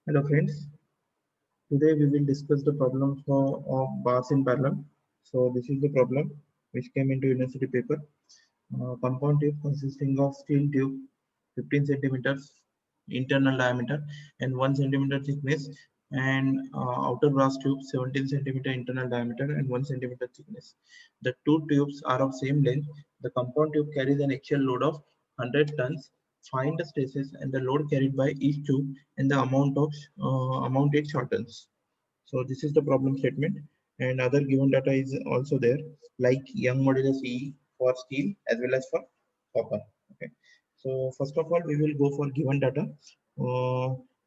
Hello friends, today we will discuss the problem of bars in parallel. So this is the problem which came into university paper. Compound tube consisting of steel tube 15 centimeters internal diameter and 1 centimeter thickness and outer brass tube 17 centimeter internal diameter and 1 centimeter thickness. The two tubes are of same length. The compound tube carries an axial load of 100 tons. Find the stresses and the load carried by each tube and the amount it shortens. So this is the problem statement, and other given data is also there, like Young modulus E for steel as well as for copper. Okay. So first of all, we will go for given data.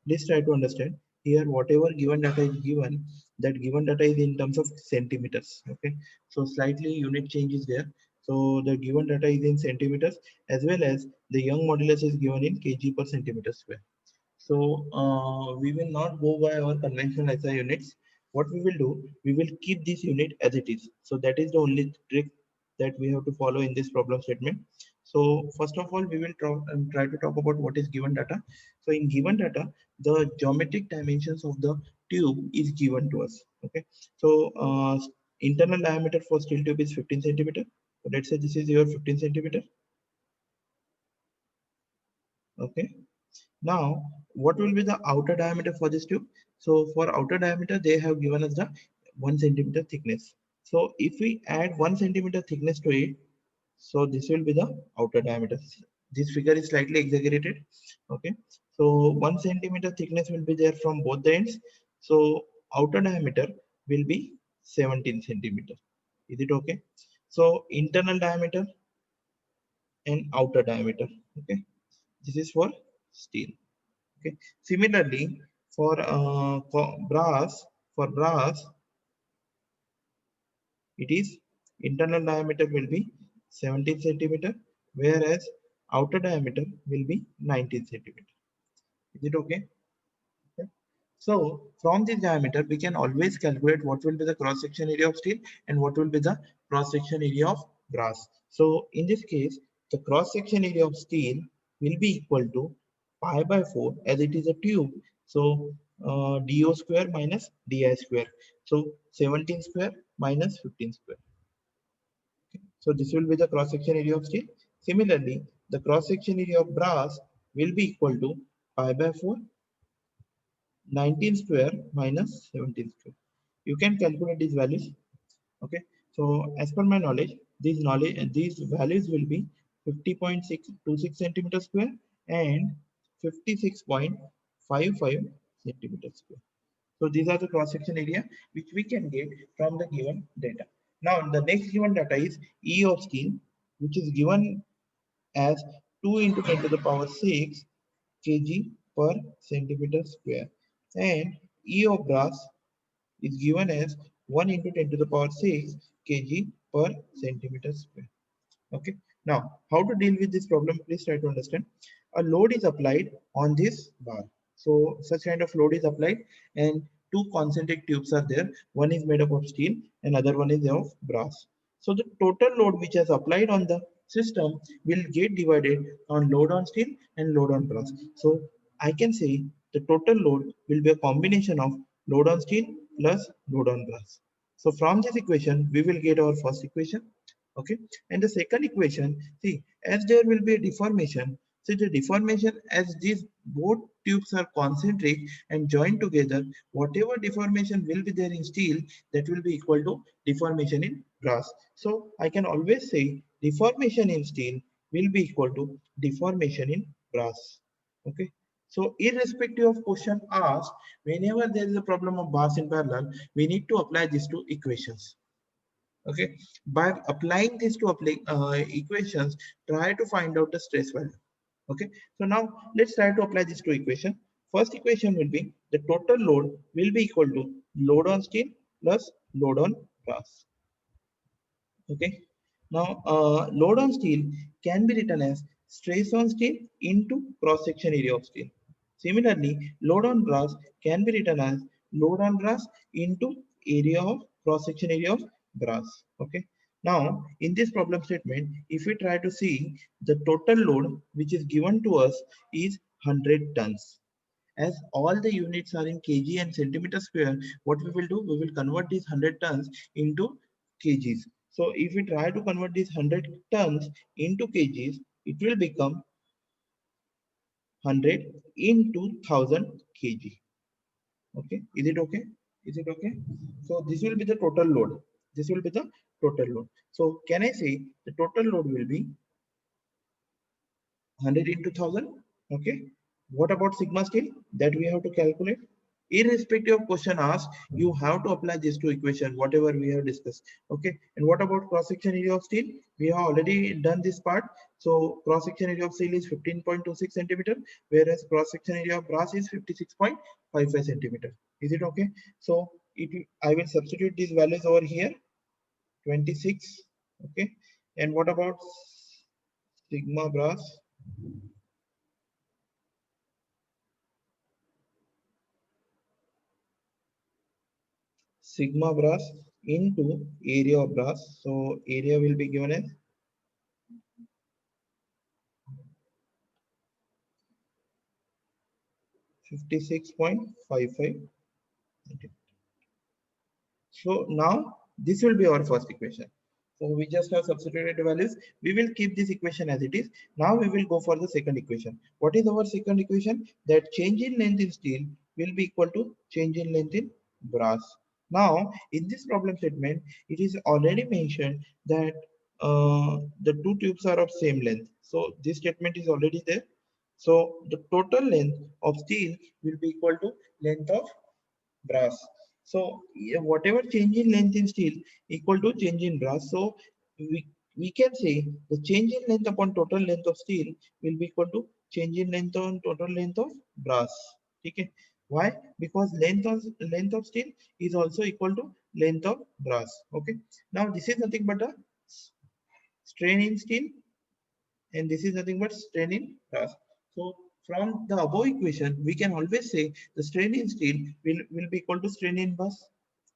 Let's try to understand here. Whatever given data is given, that given data is in terms of centimeters. Okay. So slightly unit change is there. So the given data is in centimeters, as well as the Young modulus is given in kg per centimeter square. So we will not go by our conventional SI units. What we will do, we will keep this unit as it is. So that is the only trick that we have to follow in this problem statement. So first of all, we will try to talk about what is given data. So in given data, the geometric dimensions of the tube is given to us. Okay. So internal diameter for steel tube is 15 centimeter. So let's say this is your 15 centimeter. Okay. Now, what will be the outer diameter for this tube? So for outer diameter, they have given us the 1 centimeter thickness. So if we add 1 centimeter thickness to it, so this will be the outer diameter. This figure is slightly exaggerated. Okay. So 1 centimeter thickness will be there from both the ends. So outer diameter will be 17 centimeter. Is it okay? So internal diameter and outer diameter. Okay. This is for steel. Okay. Similarly, for brass, it is internal diameter will be 17 centimeter, whereas outer diameter will be 19 centimeter. Is it okay? Okay. So from this diameter, we can always calculate what will be the cross section area of steel and what will be the cross section area of brass. So in this case, the cross section area of steel will be equal to pi by 4 as it is a tube. So do square minus di square. So 17 square minus 15 square. Okay. So this will be the cross section area of steel. Similarly, the cross section area of brass will be equal to pi by 4 19 square minus 17 square. You can calculate these values. Okay. So as per my these values will be 50.626 centimeter square and 56.55 centimeter square. So these are the cross section area which we can get from the given data. Now the next given data is E of steel, which is given as 2 into 10 to the power 6 kg per centimeter square, and E of brass is given as 1 into 10 to the power 6 kg per centimeter square. Okay. Now, how to deal with this problem? Please try to understand. A load is applied on this bar. So, such kind of load is applied, and two concentric tubes are there. One is made up of steel, and other one is of brass. So, the total load which is applied on the system will get divided on load on steel and load on brass. So, I can say the total load will be a combination of load on steel plus load on brass. So, from this equation, we will get our first equation. Okay. And the second equation, see, as there will be a deformation, so the deformation as these both tubes are concentric and joined together, whatever deformation will be there in steel, that will be equal to deformation in brass. So I can always say deformation in steel will be equal to deformation in brass. Okay. So irrespective of question asked, whenever there is a problem of bars in parallel, we need to apply these two equations. Okay, by applying these two equations, try to find out the stress value. Okay, so now let's try to apply these two equations. First equation will be the total load will be equal to load on steel plus load on brass. Okay, now load on steel can be written as stress on steel into cross section area of steel. Similarly, load on brass can be written as load on brass into area of cross section area of brass. Okay, now in this problem statement, if we try to see, the total load which is given to us is 100 tons, as all the units are in kg and centimeter square, what we will do, we will convert these 100 tons into kgs. So if we try to convert these 100 tons into kgs, it will become 100 into 1000 kg. Okay, is it okay? Is it okay? So this will be the total load. This will be the total load. So can I say the total load will be 100 into 1000? Okay. What about sigma steel? That we have to calculate. Irrespective of question asked, you have to apply these two equations, whatever we have discussed. Okay. And what about cross-section area of steel? We have already done this part. So cross-section area of steel is 15.26 centimeter, whereas cross-section area of brass is 56.55 centimeter. Is it okay? So I will substitute these values over here. 26. Okay. And what about sigma brass? Sigma brass into area of brass. So area will be given as 56.55. So now this will be our first equation. So we just have substituted values. We will keep this equation as it is. Now we will go for the second equation. What is our second equation? That change in length in steel will be equal to change in length in brass. Now in this problem statement, it is already mentioned that the two tubes are of same length. So this statement is already there. So the total length of steel will be equal to length of brass. So whatever change in length in steel equal to change in brass. So we can say the change in length upon total length of steel will be equal to change in length on total length of brass. Okay. Why? Because length of steel is also equal to length of brass. Okay. Now this is nothing but a strain in steel, and this is nothing but strain in brass. So from the above equation, we can always say the strain in steel will be equal to strain in brass.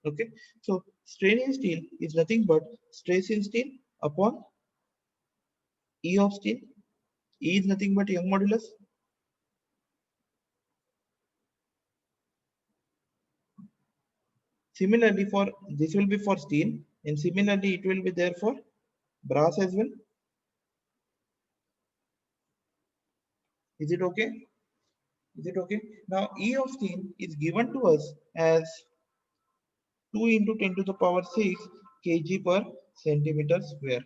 Okay. So strain in steel is nothing but stress in steel upon E of steel. E is nothing but Young modulus. Similarly, for this will be for steel, and similarly it will be there for brass as well. Is it okay? Is it okay? Now E of steel is given to us as 2 into 10 to the power 6 kg per centimeter square.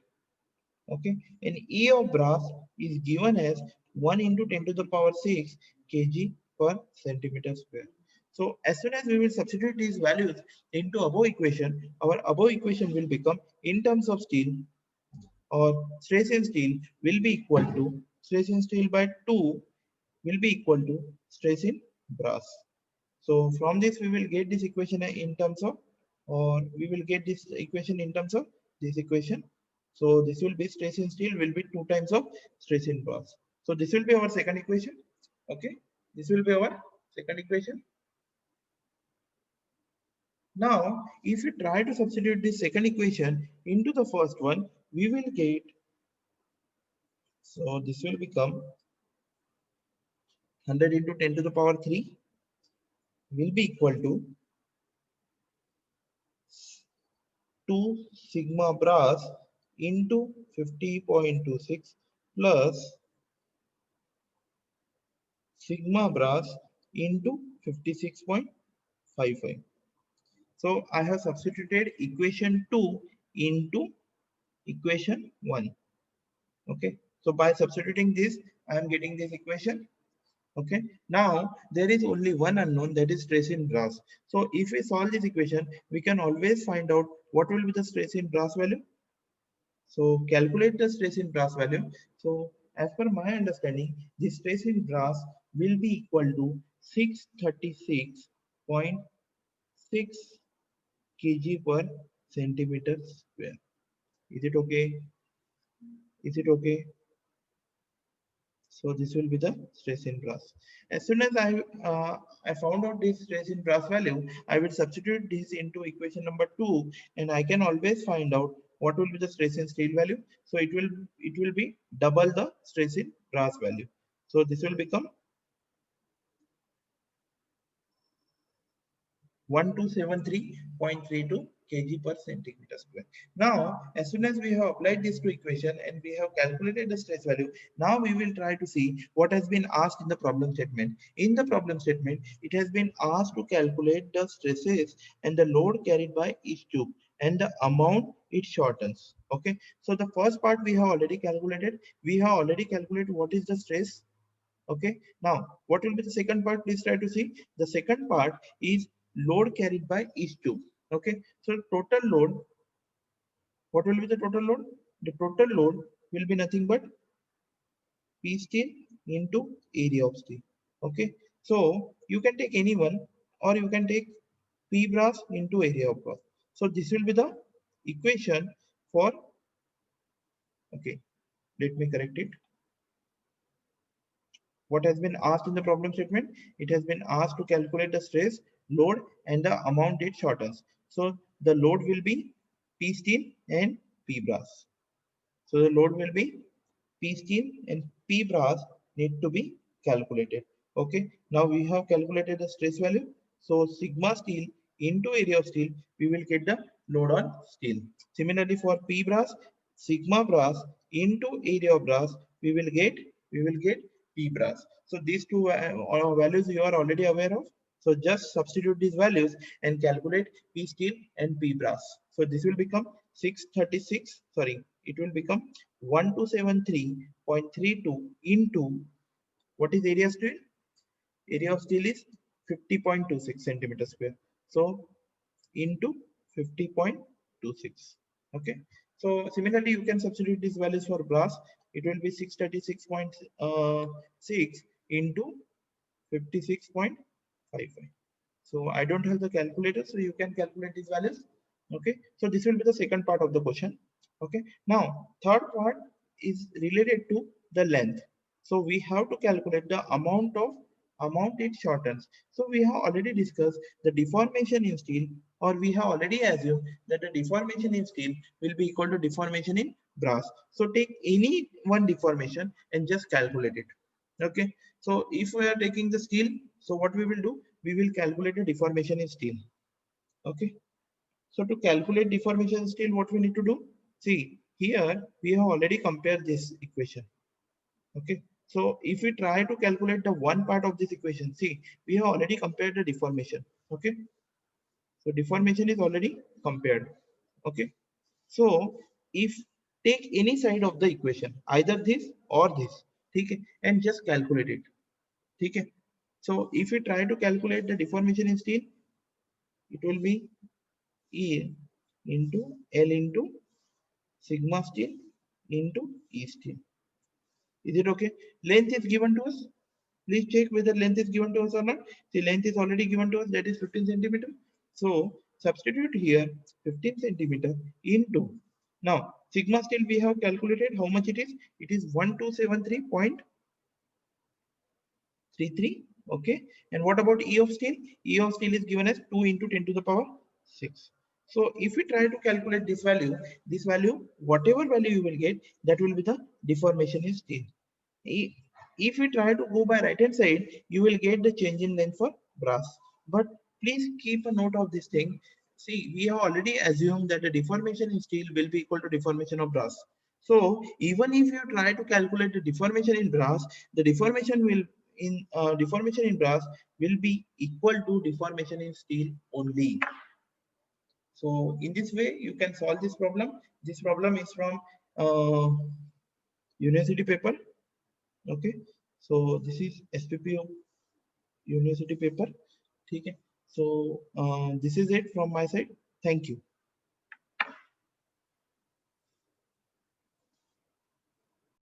Okay, and E of brass is given as 1 into 10 to the power 6 kg per centimeter square. So as soon as we will substitute these values into above equation, our above equation will become in terms of steel, or stress in steel will be equal to stress in steel by 2 will be equal to stress in brass. So from this we will get this equation in terms of, or we will get this equation in terms of this equation. So this will be stress in steel will be 2 times of stress in brass. So this will be our second equation. Okay, this will be our second equation. Now if we try to substitute this second equation into the first one, we will get, so this will become 100 into 10 to the power 3 will be equal to 2 sigma brass into 50.26 plus sigma brass into 56.55. So I have substituted equation 2 into equation 1. Okay. So by substituting this, I am getting this equation. Okay. Now there is only one unknown, that is stress in brass. So if we solve this equation, we can always find out what will be the stress in brass value. So calculate the stress in brass value. So as per my understanding, the stress in brass will be equal to 636.6 kg per centimeter square. Is it okay? Is it okay? So this will be the stress in brass. As soon as I found out this stress in brass value, I will substitute this into equation number 2, and I can always find out what will be the stress in steel value. So it will be double the stress in brass value. So this will become 1273.32 kg per centimeter square. Now, as soon as we have applied this to equation and we have calculated the stress value, now we will try to see what has been asked in the problem statement. In the problem statement, it has been asked to calculate the stresses and the load carried by each tube and the amount it shortens. Okay, so the first part we have already calculated. We have already calculated what is the stress. Okay, now what will be the second part? Please try to see. The second part is load carried by each tube. Okay, so total load, what will be the total load? The total load will be nothing but P steel into area of steel. Okay, so you can take any one or you can take P brass into area of brass. So this will be the equation for, okay, let me correct it. What has been asked in the problem statement? It has been asked to calculate the stress, load, and the amount it shortens. So the load will be P steel and P brass. So the load will be P steel and P brass need to be calculated. Okay. Now we have calculated the stress value. So sigma steel into area of steel, we will get the load on steel. Similarly for P brass, sigma brass into area of brass, we will get P brass. So these two values you are already aware of. So just substitute these values and calculate P steel and P brass. So this will become 636. Sorry, it will become 1273.32 into, what is area of steel? Area of steel is 50.26 centimeter square. So into 50.26. Okay. So similarly, you can substitute these values for brass. It will be 636.6 into 56.55. So I don't have the calculator, so you can calculate these values. Okay, so this will be the second part of the question. Okay, now third part is related to the length. So we have to calculate the amount it shortens. So we have already discussed the deformation in steel, or we have already assumed that the deformation in steel will be equal to deformation in brass. So take any one deformation and just calculate it. Okay, so if we are taking the steel, so what we will do, we will calculate the deformation in steel. Okay, so to calculate deformation in steel, what we need to do, see here we have already compared this equation. Okay, so if we try to calculate the one part of this equation, see we have already compared the deformation. Okay, so deformation is already compared. Okay, so if take any side of the equation, either this or this, okay, and just calculate it. Okay, so if we try to calculate the deformation in steel, it will be E into L into sigma steel into E steel. Is it okay? Length is given to us. Please check whether length is given to us or not. The length is already given to us, that is 15 centimeter. So substitute here 15 centimeter into. Now sigma steel we have calculated how much it is. It is 1273.33. Okay. And what about E of steel? E of steel is given as 2 into 10 to the power 6. So if we try to calculate this value, whatever value you will get, that will be the deformation in steel. If we try to go by right hand side, you will get the change in length for brass. But please keep a note of this thing. See, we have already assumed that the deformation in steel will be equal to deformation of brass. So even if you try to calculate the deformation in brass, the deformation in brass will be equal to deformation in steel only. So in this way, you can solve this problem. This problem is from university paper. Okay, so this is SPP of university paper. Okay, so this is it from my side. Thank you.